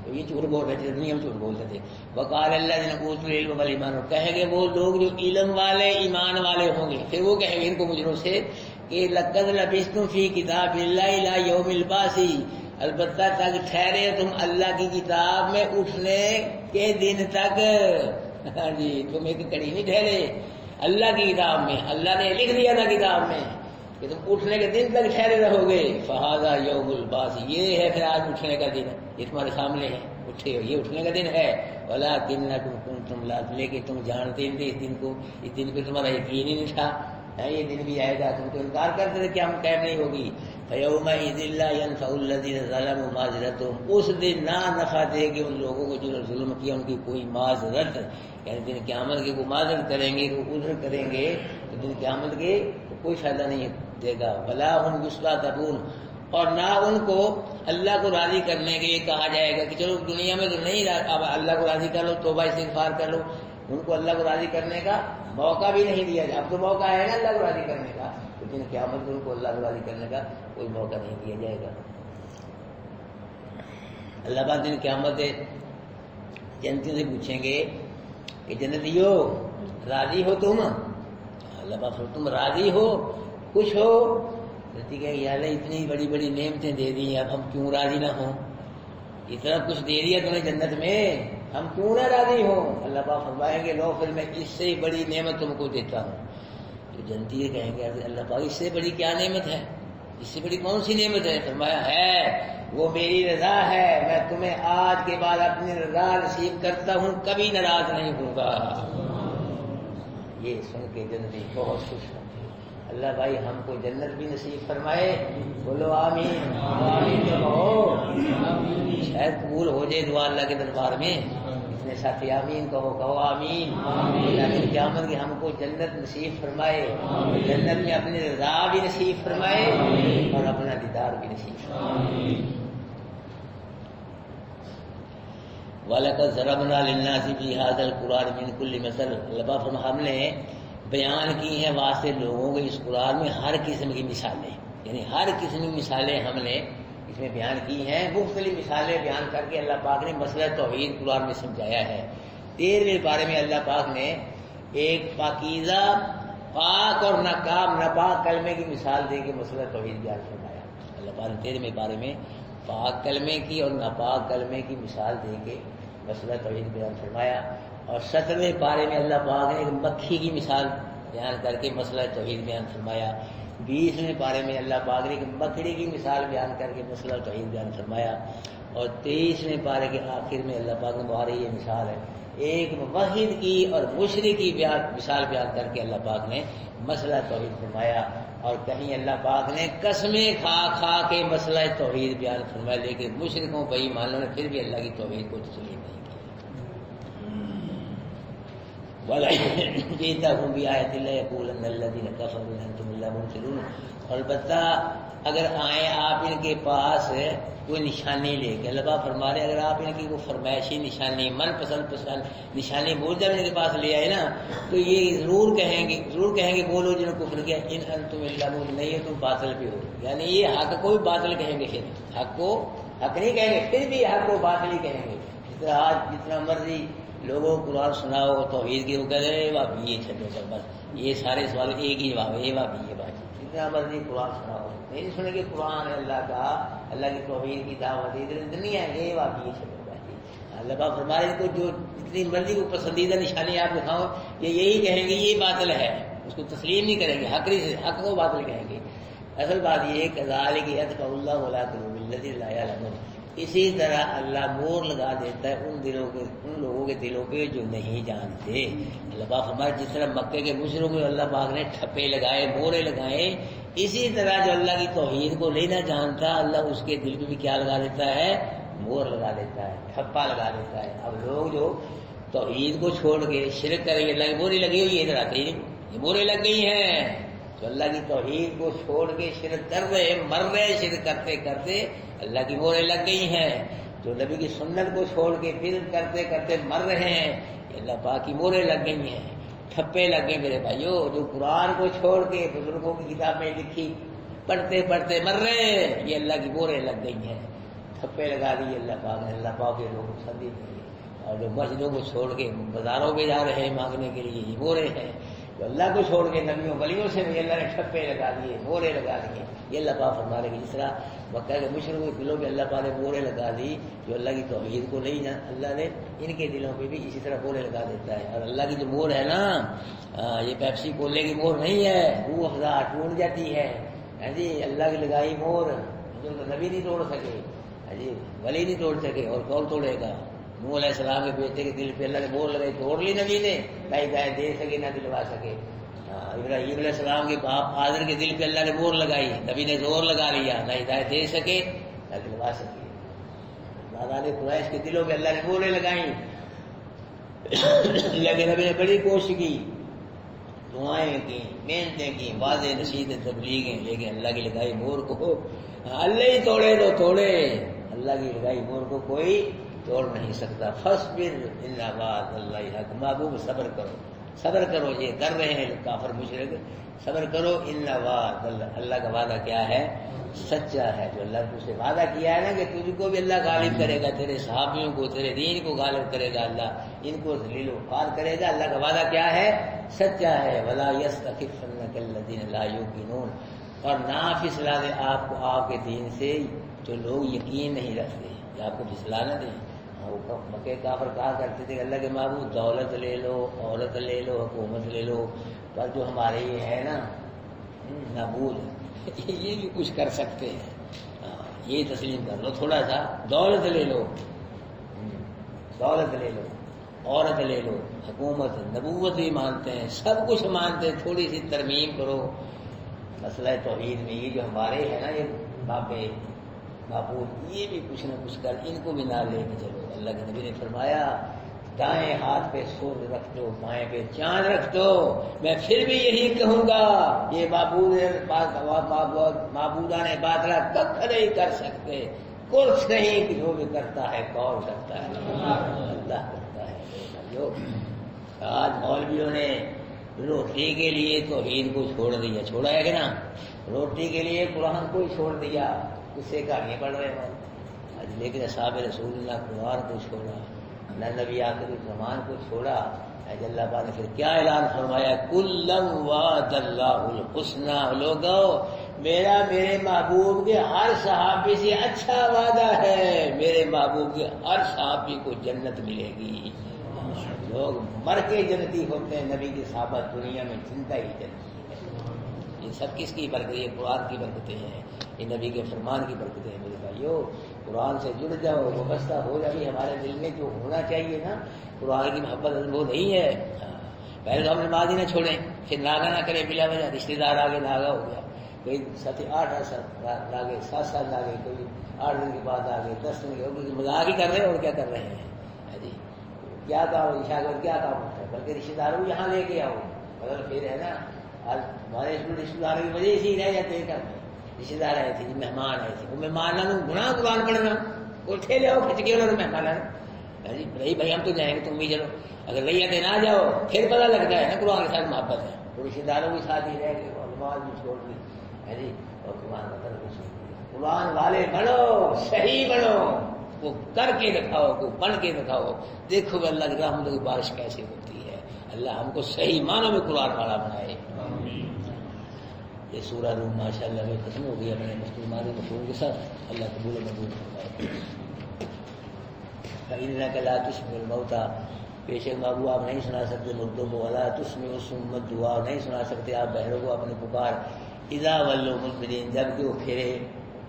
S1: تو یہ جھوٹ بول رہے تھے، دنیا میں جھوٹ بولتے تھے۔ وقال الذین اوتوا العلم والایمان، کہیں گے وہ لوگ جو علم والے ایمان والے ہوں گے، پھر وہ کہیں گے ان کو مجرموں سے کہ لقد لبثتم فی کتاب اللہ الی یوم البعث، البتہ تک ٹھہرے تم اللہ کی کتاب میں اٹھنے کے دن تک۔ جی تم ایک کڑی نہیں ٹھہرے اللہ کی کتاب میں، اللہ نے لکھ دیا تھا کتاب میں کہ تم اٹھنے کے دن تک ٹھہرے رہو گے۔ فہذا یوم البعث، یہ ہے پھر آج اٹھنے کا دن، یہ تمہارے سامنے ہے، اٹھے ہو، یہ اٹھنے کا دن ہے۔ ولکنکم کنتم لا، لیکن تم جانتے نہیں تھے اس دن کو، اس دن پہ تمہارا یقین ہی نہیں تھا، یہ دن بھی آئے گا، تم تو انکار کرتے تھے کہ ہم قائم نہیں ہوگی۔ فَيَوْمَئِذٍ لَا يَنفَعُ الَّذِينَ ظَلَمُوا مَعْذِرَتُهُمْ، اس دن نہ نفع دے گی ان لوگوں کو جنہوں نے ظلم کیا ان کی کوئی معذرت، یعنی دن قیامت کی کوئی معذرت کریں گے، کوئی عذر کریں گے تو دن قیامت کے کوئی فائدہ نہیں دے گا۔ وَلَا هُمْ يُسْتَعْتَبُونَ، اور نہ ان کو اللہ کو راضی کرنے کے لیے کہا جائے گا کہ چلو دنیا میں تو نہیں، اب اللہ کو راضی کر لو، توبہ استغفار کر لو، ان کو اللہ کو راضی کرنے کا موقع بھی نہیں دیا جائے۔ اب تو موقع ہے نا اللہ کو راضی کرنے کا، لیکن قیامت میں ان کو اللہ کو راضی کرنے کا کوئی موقع نہیں دیا جائے گا۔ اللہ پاک دن قیامت جنتیوں سے پوچھیں گے کہ جنتیو راضی ہو تم؟ اللہ پاک تم راضی ہو، خوش ہو؟ جنتی کہ یا اللہ اتنی بڑی بڑی نعمتیں دے دی، اب ہم کیوں راضی نہ ہوں؟ اتنا کچھ دے دیا تم نے جنت میں، ہم کیوں نہ راضی ہوں؟ اللہ پاک فرمائیں گے لو پھر میں اس سے بڑی نعمت تم کو دیتا ہوں۔ تو جنتی کہیں گے اللہ پاک اس سے بڑی کیا نعمت ہے، اس سے بڑی کون سی نعمت ہے؟ فرمایا ہے وہ میری رضا ہے، میں تمہیں آج کے بعد اپنی رضا نصیب کرتا ہوں، کبھی ناراض نہیں ہوں گا۔ یہ سن کے جنتی بہت خوش ہوں۔ اللہ بھائی ہم کو جنت بھی نصیب فرمائے، بولو آمین، آمین کہو، شاید قبول ہو جائے دعا اللہ کے دربار میں۔ اتنے ساتھی آمین کہو، کہو آمین۔ لیکن قیامت کی ہم کو جنت نصیب فرمائے، جنت میں اپنی رضا بھی نصیب فرمائے اور اپنا دیدار بھی نصیب فرمائے۔ وَلَقَدْ ضَرَبْنَا لِلنَّاسِ فِي هَذَا الْقُرْآنِ مِنْ كُلِّ مَثَلٍ، اللہ ہم نے بیان کی ہیں واسطے لوگوں کے اس قرآن میں ہر قسم کی مثالیں، یعنی ہر قسم کی مثالیں ہم نے اس میں بیان کی ہیں، مختلف مثالیں بیان کر کے اللہ پاک نے مسئلہ توحید قرآن میں سمجھایا ہے۔ 13ویں پارے میں اللہ پاک نے ایک پاکیزہ، پاک اور ناپاک کلمے کی مثال دے کے مسئلہ توحید بیان فرمایا۔ اللہ پاک نے 13ویں پارے میں پاک کلمے کی اور ناپاک کلمے کی مثال دے کے مسئلہ توحید بیان فرمایا، اور 17ویں پارے میں اللہ پاک نے ایک مکھی کی مثال بیان کر کے مسئلہ توحید بیان فرمایا۔ 20ویں پارے میں اللہ پاک نے ایک مکڑی کی مثال بیان کر کے مسئلہ توحید بیان فرمایا، اور 23ویں پارے کے آخر میں اللہ پاک نے بہت یہ مثال ہے ایک موحد کی اور مشرک کی مثال بیان کر کے اللہ پاک نے مسئلہ توحید فرمایا۔ اور کہیں اللہ پاک نے قسمیں کھا کھا کے مسئلہ توحید بیان فرمایا، لیکن مشرکوں بے ایمانوں نے پھر بھی اللہ کی توحید کو تسلیم نہیں کی۔ وَلَئِنْ بِآيَةٍ لَيَقُولَنَّ الَّذِينَ كَفَرُوا إِنْ أَنْتُمْ إِلَّا مُبْطِلُونَ، اور البتہ اگر آئیں آپ ان کے پاس کوئی نشانی لے کے، اللہ پاک فرما رہے اگر آپ ان کی کوئی فرمائشی نشانی، من پسند نشانی موجودہ ان کے پاس لے آئے نا، تو یہ ضرور کہیں گے وہ لوگ جنہوں نے کفر کیا ان انتم الا مبطلون، نہیں ہے تم باطل پہ ہو، یعنی یہ حق کو بھی باطل کہیں گے، پھر حق کو حق نہیں کہیں گے، پھر بھی حق کو باطل ہی کہیں گے۔ آج جتنا مرضی لوگوں کو قرآن سناؤ توحید کی، وہ کہتے ہیں بھابی یہ چھوڑو سر، بس یہ سارے سوال ایک ہی جواب ہے، یہ بھابی یہ بات، جتنا مرضی قرآن سناؤ نہیں سنیں گے، قرآن ہے اللہ کا، اللہ کی توحید کی دعوت دنیا ہے، یہ بھابی یہ چھوڑو بات۔ اللہ پاک فرما رہے کو جو جتنی مرضی کو پسندیدہ نشانی آپ دکھاؤ، یہ یہی کہیں گے یہ باطل ہے، اس کو تسلیم نہیں کریں گے، حق کو باطل کہیں گے۔ اصل بات یہ ہے کذالک یطبع اللہ علی قلوب الذین لا یعلمون، اسی طرح اللہ مور لگا دیتا ہے ان لوگوں کے دلوں پہ جو نہیں جانتے۔ اللہ پاک ہمارے جس طرح مکے کے مشرکوں کو اللہ پاک نے ٹھپے لگائے، مورے لگائے، اسی طرح جو اللہ کی توحید کو لینا جانتا اللہ اس کے دل پہ بھی کیا لگا دیتا ہے، مور لگا دیتا ہے، ٹھپا لگا دیتا ہے۔ اب لوگ جو توحید کو چھوڑ کے شرک کریں گے، اللہ کی مورے لگی ہوئی ہے، ادھر آتے ہی یہ مورے لگ گئی ہیں، تو اللہ کی توحید کو چھوڑ کے شرک کر رہے، مر رہے شرک کرتے کرتے، اللہ کی موریں لگ گئی ہیں۔ جو نبی کی سنت کو چھوڑ کے پھر کرتے کرتے مر رہے ہیں، اللہ پاک کی موریں لگ گئی ہیں، ٹھپے لگ گئے۔ میرے بھائیو جو قرآن کو چھوڑ کے بزرگوں کی کتاب میں لکھی پڑھتے پڑھتے مر رہے ہیں، یہ اللہ کی موریں لگ گئی ہیں، تھپے لگا دیے اللہ پاک نے۔ اللہ پاک کے لوگ پسند ہی نہیں ہے، اور جو مسجدوں کو چھوڑ کے بازاروں میں جا رہے ہیں مانگنے کے لیے، یہ موریں ہیں۔ جو اللہ کو چھوڑ کے نبیوں ولیوں سے بھی اللہ نے ٹھپے لگا دیے، مورے لگا دیے۔ یہ اللہ پاک فرما رہے کہ جس طرح مکہ کے مشرکوں کے دلوں میں اللہ پاک نے مورے لگا دی، جو اللہ کی توحید کو نہیں جان، اللہ نے ان کے دلوں پہ بھی اسی طرح مورے لگا دیتا ہے۔ اور اللہ کی جو مور ہے نا، یہ پیپسی کولے کی مور نہیں ہے، روح افزا ٹوٹ جاتی ہے جی، اللہ کی لگائی مور جو نبی نہیں توڑ سکے جی، ولی نہیں توڑ سکے، اور کون توڑے گا؟ نوح علیہ السلام کے بیٹے کے دل پہ اللہ نے مور لگائی، توڑ لی نبی نے، نہ ہدایت دے سکے نہ دلوا سکے۔ ابراہیم علیہ السلام کے باپ آذر کے دل پہ اللہ نے مور لگائی، نبی نے زور لگا لیا، نہ ہدایت دے سکے نہ دلوا سکے۔ نادان قریش کے دلوں پہ اللہ نے موریں لگائیں، لیکن نبی نے بڑی کوشش کی، دعائیں کی، محنتیں کی، واضح نصیحتیں تبلیغیں، لیکن اللہ کی لگائی مور کو اللہ ہی توڑے تو توڑے، اللہ کی لگائی مور کو کوئی توڑ نہیں سکتا۔ فاصبر ان وعد اللہ حق، محبوب صبر کرو، صبر کرو، یہ کر رہے ہیں کافر مشرک، صبر کرو، ان وعد اللہ کا وعدہ کیا ہے؟ سچا ہے۔ جو اللہ نے تجھ سے وعدہ کیا ہے نا کہ تجھ کو بھی اللہ غالب کرے گا، تیرے صحابیوں کو، تیرے دین کو غالب کرے گا اللہ، ان کو ذلیل و خوار کرے گا، اللہ کا وعدہ کیا ہے؟ سچا ہے۔ ولا یستخفنک الذین لا یوقنون، اور نہ پھسلا دے آپ کو آپ کے دین سے جو لوگ یقین نہیں رکھتے، یہ آپ کو پھسلا نہ دیں۔ مکے کافر کہا کرتے تھے اللہ کے معبود دولت لے لو، عورت لے لو، حکومت لے لو، پر جو ہمارے یہ ہے نا نابود، یہ بھی کچھ کر سکتے ہیں، یہ تسلیم کر لو، تھوڑا سا دولت لے لو، دولت لے لو، عورت لے لو، حکومت، نبوت بھی مانتے ہیں، سب کچھ مانتے ہیں، تھوڑی سی ترمیم کرو مسئلہ توحید میں، یہ جو ہمارے ہے نا یہ باپے معبود، یہ بھی کچھ نہ کچھ کر ان کو بھی نہ لے کے چلو۔ اللہ کے نبی نے فرمایا دائیں ہاتھ پہ سورج رکھ دو، بائیں پہ چاند رکھ دو، میں پھر بھی یہی کہوں گا یہ معبودان باطلا کخ نہیں کر سکتے، کچھ نہیں، جو بھی کرتا ہے کون کرتا ہے؟ اللہ کرتا ہے۔ جو آج مولویوں نے روٹی کے لیے توحید کو چھوڑ دیا، چھوڑا ہے کہ نا؟ روٹی کے لیے قرآن کو ہی چھوڑ دیا، اس سے کہانیاں پڑھ رہے ہیں آج، لیکن اصحاب رسول اللہ قرآن کو چھوڑا، نہ نبی آخر زمان کو چھوڑا۔ اللہ پاک نے پھر کیا اعلان فرمایا؟ کلا وعد اللہ الحسنی، لوگو میرا میرے محبوب کے ہر صحابی سے اچھا وعدہ ہے، میرے محبوب کے ہر صحابی کو جنت ملے گی۔ لوگ مر کے جنتی ہوتے ہیں، نبی کے صحابہ دنیا میں زندہ ہی جنتی ہے۔ یہ سب کس کی برکت؟ یہ قرآن کی برکتیں ہیں، یہ نبی کے فرمان کی برکتیں ہیں۔ میرے بھائیو قرآن سے جڑ جاؤ، وابستہ ہو جائے، ہمارے دل میں جو ہونا چاہیے نا قرآن کی محبت وہ نہیں ہے۔ پہلے تو ہم نماز ہی نہ چھوڑیں، پھر ناگا نہ کریں بلا وجہ، رشتے دار آگے ناگا ہو گیا، کوئی 8 سال لاگے، 7 سال لاگے، کوئی 8 دن کے بعد آگے، 10 دن کے بعد، مذاق ہی کر رہے ہیں اور کیا کر رہے ہیں جی؟ کیا کام عشاء کا کیا کام ہوتا ہے؟ بلکہ رشتے داروں کو یہاں لے کے آؤ، مگر پھر ہے نا آج ہمارے رشتے داروں کی وجہ سے ہی رہ جاتے ہیں کرتے، رشتے دار آئے تھے، مہمان آئے تھے، وہ مہمان لانا گناہ قرآن پڑھنا، اٹھے جاؤ کھچ کے انہوں نے مہمان لانا رہی بھائی ہم تو جائیں گے، تم بھی چلو، اگر رہی آتے نہ جاؤ پھر پتہ لگتا ہے نا قرآن کے ساتھ محبت ہے، وہ رشتے داروں کے ساتھ ہی رہ گئے، نماز بھی چھوڑ دی ہے جی، اور قرآن مطلب بھی چھوڑ دیا۔ قرآن والے بنو، صحیح بنو، وہ کر کے دکھاؤ، کو بن کے دکھاؤ، دیکھو کہ اللہ کی رحمتوں کی بارش کیسے ہوتی ہے۔ اللہ ہم کو صحیح معنوں میں قرآن والا بنائے۔ یہ سورہ روم ماشاء اللہ میں ختم ہو گیا اپنے مسلمان مفہوم کے ساتھ، اللہ قبول و منظور فرمائے۔ فإنك لا تسمع الموتى، بے شک بابو آپ نہیں سنا سکتے مردوں کو، ولا تسمع الصم الدعاء، نہیں سنا سکتے آپ بہروں کو اپنے پکار، اذا ولوا مدبرین، جب کہ وہ پھرے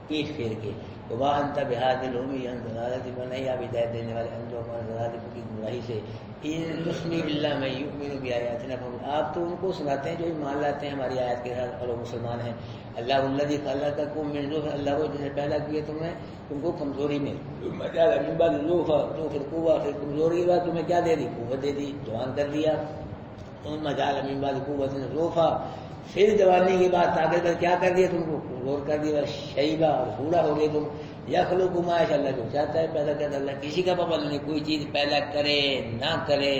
S1: پیٹ پھیر کے، وما انت بہادی العمی عن ضلالتہم، نہیں آپ ہدایت دینے والے اندھوں کو ضلالتہم کی گمراہی سے، ان تسمع باللہ من یؤمن بآیاتنا، آپ تو ان کو سناتے ہیں جو ایمان لاتے ہیں ہماری آیات کے ساتھ اور وہ مسلمان ہیں۔ اللہ الذی خلقکم من ضعف، اللہ کو جس نے پیدا کیا تم نے تم کو کمزوری میں، جعل من بعد ضعف، تو پھر قوت، پھر کمزوری کے بعد تمہیں کیا دے دی؟ قوت دے دی، جوان کر دیا، ثم جعل من بعد قوت ضعف، پھر جوانی کے بعد طاقت کر کیا کر دیا تم کو؟ کمزور کر دیا، شیبہ، اور بوڑھا ہو گئے تم، یخلق ما یشاء، اللہ جو چاہتا ہے پیدا کرتا ہے، اللہ کسی کا پابند نہیں، کوئی چیز پیدا کرے نہ کرے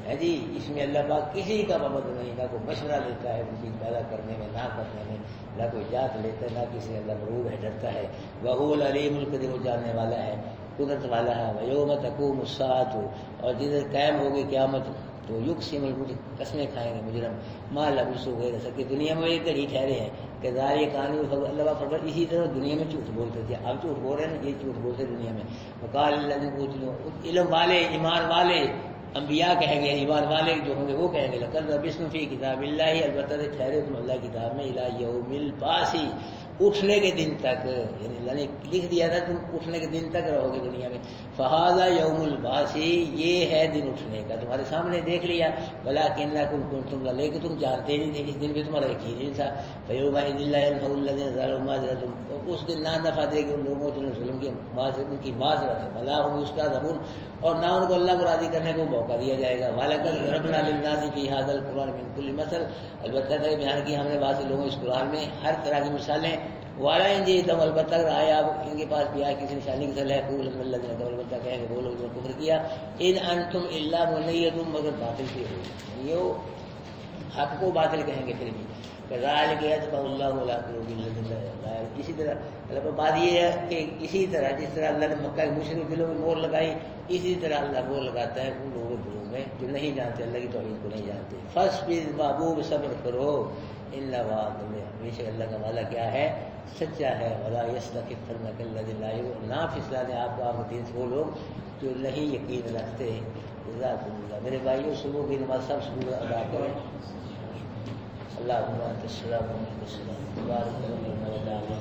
S1: ہے جی، اس میں اللہ پاک کسی کا پابند نہیں، نہ کوئی مشورہ لیتا ہے چیز پیدا کرنے میں نہ کرنے میں، نہ کوئی جات لیتا ہے، نہ کسی اللہ مغرور ہے ڈرتا ہے، وہو العلیم القدیر، وہ جاننے والا ہے قدرت والا ہے، ویوم تقوم الساعۃ، اور جس دن قائم ہوگی قیامت تو یقسم المجرم، قسمیں کھائیں گے مجرم، ما لبثوا غیر سکے، دنیا میں ایک گھڑی ٹھہرے ہیں کہ ذالک کانوا، اللہ فرماتا اسی طرح دنیا میں جھوٹ بولتے تھے، اب جھوٹ بول رہے ہیں نا، یہ جھوٹ بولتے دنیا میں، وقال الذین اوتوا، علم والے ایمان والے انبیاء کہیں گے، ایمان والے جو ہوں گے وہ کہیں گے لقد لبثتم فی کتاب اللہ، البتہ ٹھہرے تم اللہ کی کتاب میں، الی یوم البعث، اٹھنے کے دن تک، یعنی اللہ نے لکھ دیا تھا تم اٹھنے کے دن تک رہو گے دنیا میں، فہذا یوم البعث، یہ ہے دن اٹھنے کا، تمہارے سامنے دیکھ لیا، ولکنکم کنتم لا، لیکن تم جانتے نہیں تھے، اس دن بھی تمہارا یقین نہیں تھا، فیومئذ لا ينفع الذین ظلموا معذرتهم، اس دن نہ نفع دے گی ان لوگوں جنہوں نے ظلم کیا، ان کی معذرت ہے، ولا هم یستعتبون، اور نہ ان کو اللہ کو راضی کرنے کو موقع دیا جائے گا، وَلَقَدْ ضَرَبْنَا لِلنَّاسِ فِي هَذَا الْقُرْآنِ مِنْ كُلِّ مَثَلٍ، البتہ بیان کی ہم نے واضح لوگوں اس قرآن میں ہر طرح کی مثالیں، وَلَا إِنْ جِئْتَهُمْ، البتہ اگر آئے آپ ان کے پاس بھی آئے کسی نشانی کی طرح، يَقُولُ الَّذِينَ كَفَرُوا، البتہ کہیں گے وہ لوگ جو کفر کیا، إِنْ أَنْتُمْ إِلَّا مُنَيِّرُونَ، مگر باطل سے ہو، یہ حق کو باطل کہیں گے پھر بھی، كَذَلِكَ يَطْبَعُ اللَّهُ عَلَىٰ قُلُوبِ الَّذِينَ لَا يَعْلَمُونَ، اسی طرح اللہ پر بات یہ ہے کہ اسی طرح جس طرح اللہ نے مکہ کے مشرک دلوں میں مور لگائی، اسی طرح اللہ مور لگاتا ہے ان لوگوں کے دلوں میں جو نہیں جانتے اللہ کی توحید کو نہیں جانتے، فاصبر محبوب صبر کرو، ان وعد اللہ، بے شک اللہ کا وعدہ کیا ہے سچا ہے، ولا یستخفنک الذین لا یؤمنون، نہ پھسلانے آپ کو آپ کے دین سے وہ لوگ جو نہیں یقین رکھتے، جزاکم اللہ، میرے بھائیوں صبح کی نماز سب صبح ادا کریں، اللہم انت السلام ومنک السلام، تبارک ربنا وتعالى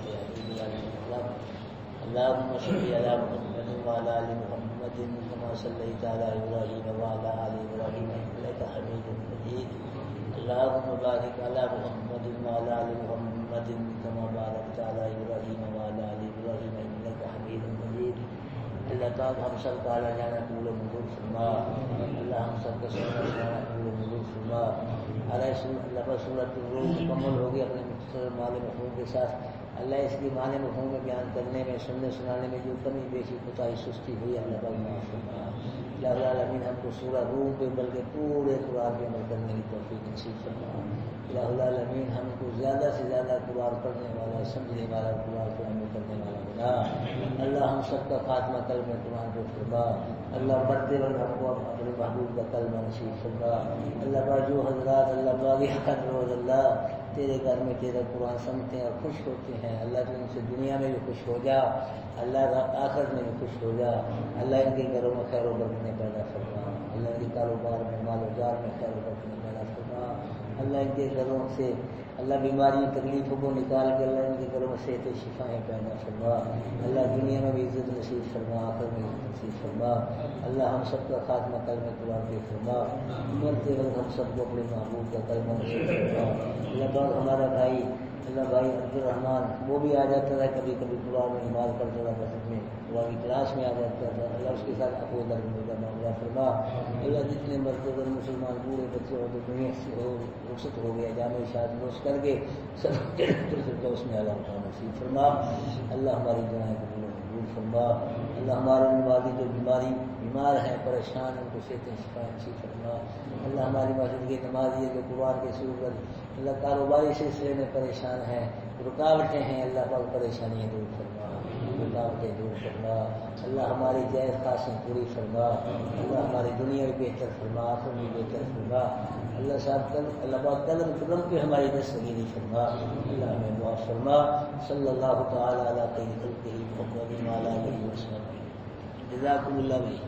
S1: اللهم صل على محمد وعلى ال محمد كما صليت على ابراهيم وعلى ال ابراهيم انك حميد مجيد، اللهم بارك على محمد وعلى ال محمد كما باركت على ابراهيم وعلى ال ابراهيم انك حميد مجيد، اللہ تعالی ہم سب کا اعلیٰ جانا قبول منظور فرما، اللہ ہم سب کا سننا سنانا قبول منظور فرما، اللہ پر سورۃ الروم مکمل ہوگی اپنے مختصر معنی مفہوم کے ساتھ، اللہ اس کی معنی مفہوم میں بیان کرنے میں سننے سنانے میں جو کمی بیشی کوتاہی سستی ہوئی اللہ پر معاف فرما، اللہ العالمین ہم کو سورہ روم پہ بلکہ پورے قرآن پہ عمل کرنے کی توفیق نصیب فرما، اللہ العالمین ہم کو زیادہ سے زیادہ قرآن پڑھنے والا، سمجھنے والا، قرآن پہ عمل کرنے والا بنا، اللہ ہم سب کا خاتمہ کلمہ قرآن پہ فرما، اللہ مرتے وقت ہم کو اپنے محبوب کا کلمہ نصیب فرما، اللہ کا جو حضرات اللہ باغی حق روز اللہ تیرے گھر میں تیرا قرآن سنتے ہیں اور خوش ہوتے ہیں، اللہ تو ان سے دنیا میں بھی خوش ہو جا، اللہ آخرت میں بھی خوش ہو جا، اللہ ان کے گھروں میں خیر و برکتیں پیدا فرما، اللہ ان کے کاروبار میں مال و جار میں خیر و برکتیں پیدا فرما، اللہ ان کے گھروں سے اللہ بیماری تکلیفوں کو نکال کے اللہ ان کے گھروں میں صحت شفائیں پیدا فرما، اللہ دنیا میں بھی عزت نصیب فرما، آخرت میں عزت نصیب فرما، اللہ ہم سب کا خاتمہ کلمہ قرآن پہ فرما، مرتے وقت ہم سب کو اپنے محبوب کا کلمہ نصیب فرما، اللہ پاک ہمارا بھائی اللہ بھائی عبد الرحمان وہ بھی آ جاتا تھا کبھی کبھی قرآن میں نماز پڑھتا تھا مسجد میں، قرآن کی کلاس میں آ جاتا تھا، اللہ اس کے ساتھ اپو درمی کا معاملہ فرما، اللہ جتنے مرتبہ مسلمان بوڑھے بچے ہو تو دنیا سے ہو رخصت ہو گیا جامع شاد نوش کر کے سب اس میں اللہ کا نصیب فرما، اللہ ہماری دعائیں قبول فرما، اللہ ہمارے نمازی جو بیمار ہیں پریشان ہیں ان کو صحت شفا نصیب فرما، اللہ ہماری مسجد کے نمازی جو قرآن کے صورت اللہ کاروباری سلسلے میں پریشان ہیں، رکاوٹیں ہیں، اللہ پاک پریشانیاں دور فرما، رکاوٹیں دور فرما، اللہ ہماری جائز خاصیں پوری فرما، اللہ ہماری دنیا بھی بہتر فرما، آخرت بھی بہتر فرما، اللہ صاحب اللہ پاک قدم قدم پہ ہماری دستگیری فرما، اللہ ہمیں معاف فرما، صلی اللہ تعالیٰ علیہ خیر خلقہ محمد وعلی آلہ وصحبہ، جزاکم اللہ.